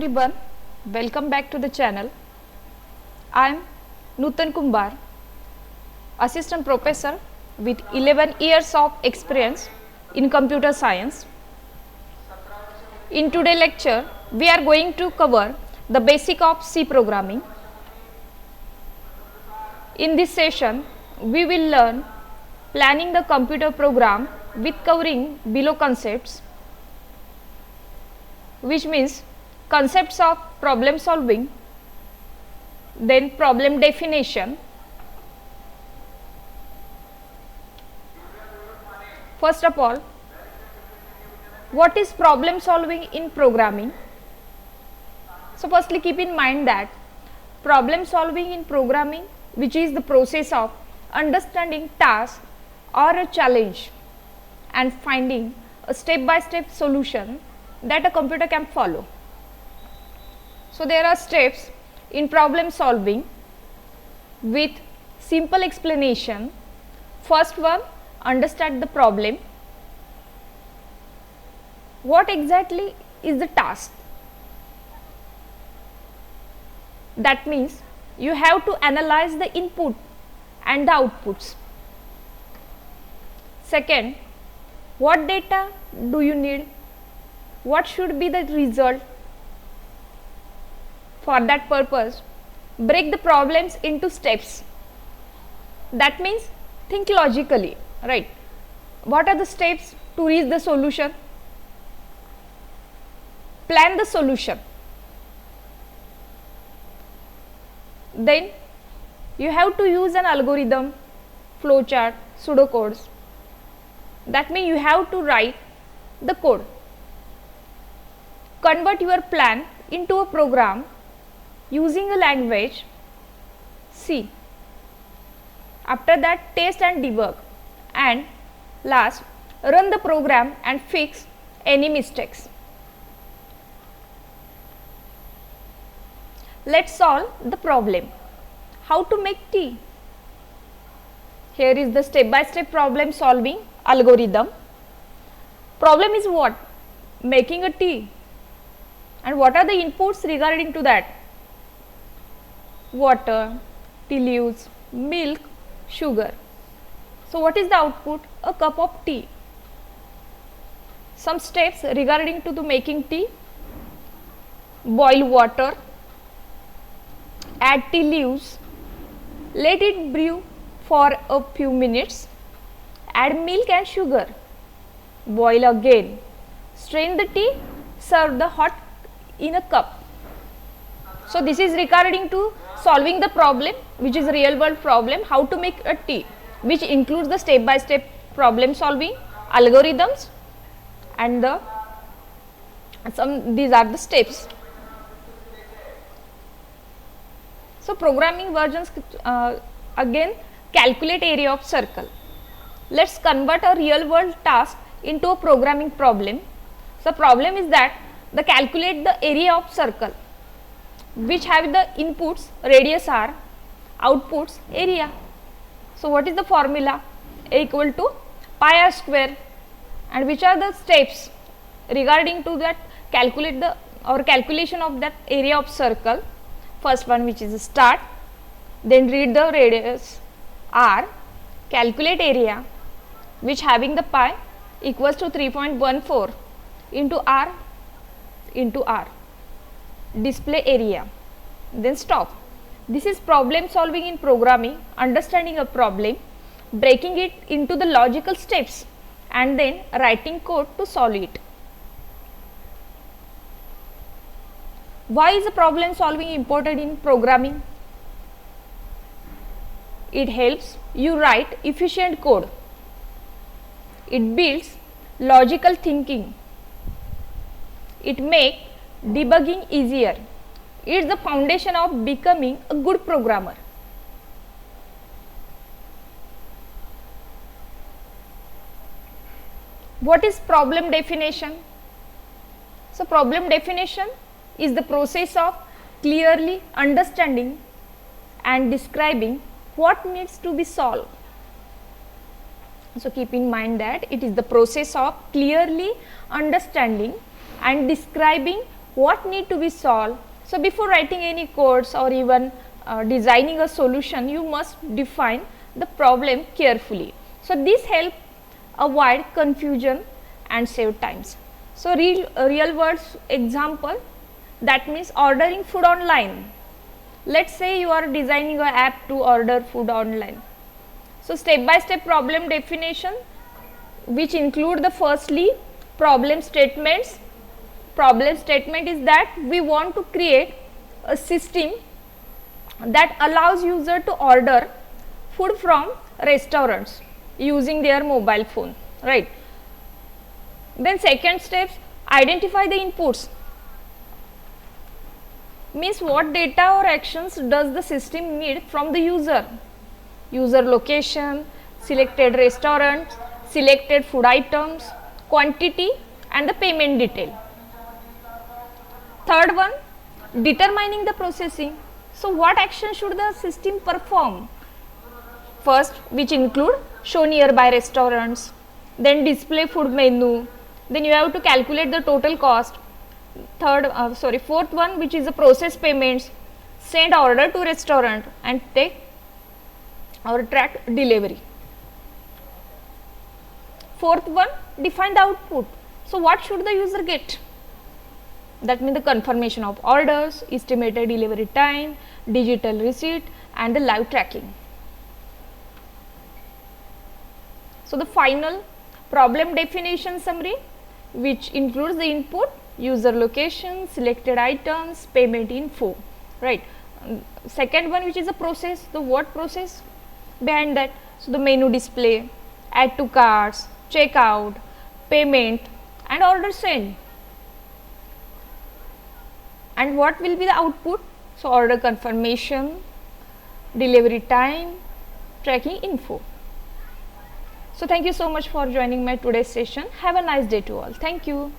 everyone, welcome back to the channel. I am Nutan Kumbar, assistant professor with 11 years of experience in computer science. In today's lecture, we are going to cover the basic of C programming. In this session, we will learn planning the computer program with covering below concepts, which means concepts of problem solving, then problem definition. First of all, what is problem solving in programming? So firstly, keep in mind that problem solving in programming, which is the process of understanding task or a challenge and finding a step-by-step solution that a computer can follow. So there are steps in problem solving with simple explanation. First one, understand the problem. What exactly is the task? That means you have to analyze the input and the outputs. Second, what data do you need? What should be the result? For that purpose, break the problems into steps. That means think logically, right? What are the steps to reach the solution? Plan the solution. Then you have to use an algorithm, flowchart, pseudocodes. That means you have to write the code. Convert your plan into a program using a language C. After that, test and debug, and last, run the program and fix any mistakes. Let's solve the problem. How to make tea? Here is the step-by-step problem solving algorithm. Problem is what? Making a tea. And what are the inputs regarding to that? Water, tea leaves, milk, sugar. So what is the output? A cup of tea. Some steps regarding to the making tea. Boil water, add tea leaves, let it brew for a few minutes, add milk and sugar, boil again, strain the tea, serve the hot in a cup. So this is regarding to solving the problem, which is a real world problem, how to make a tea, which includes the step by step problem solving algorithms, and these are the steps. So programming versions, again, calculate area of circle. Let's convert a real world task into a programming problem. So problem is that the calculate the area of circle, which have the inputs radius r, outputs area. So what is the formula? A equal to pi r square. And which are the steps regarding to that calculate the or calculation of that area of circle? First one, which is start, then read the radius r, calculate area, which having the pi equals to 3.14 into r, display area, then stop. This is problem solving in programming, understanding a problem, breaking it into the logical steps, and then writing code to solve it. Why is the problem solving important in programming? It helps you write efficient code. It builds logical thinking. It makes debugging easier. It is the foundation of becoming a good programmer. What is problem definition? So problem definition is the process of clearly understanding and describing what needs to be solved. So keep in mind that it is the process of clearly understanding and describing what need to be solved. So before writing any codes or even designing a solution, you must define the problem carefully. So this help avoid confusion and save times. So real world example, that means ordering food online. Let's say you are designing an app to order food online. So step by step problem definition, which include the firstly problem statements. Problem statement is that we want to create a system that allows user to order food from restaurants using their mobile phone, right? Then second steps, identify the inputs, means what data or actions does the system need from the user. User location, selected restaurants, selected food items, quantity and the payment detail. Third one, determining the processing. So what action should the system perform? First, which include show nearby restaurants, then display food menu, then you have to calculate the total cost. Fourth one, which is the process payments, send order to restaurant and take or track delivery. Fourth one, define the output. So what should the user get? That means the confirmation of orders, estimated delivery time, digital receipt and the live tracking. So the final problem definition summary, which includes the input, user location, selected items, payment info, right? Second one, which is a process, the what process behind that. So the menu display, add to carts, checkout, payment and order send. And what will be the output? So order confirmation, delivery time, tracking info. So thank you so much for joining my today's session. Have a nice day to all. Thank you.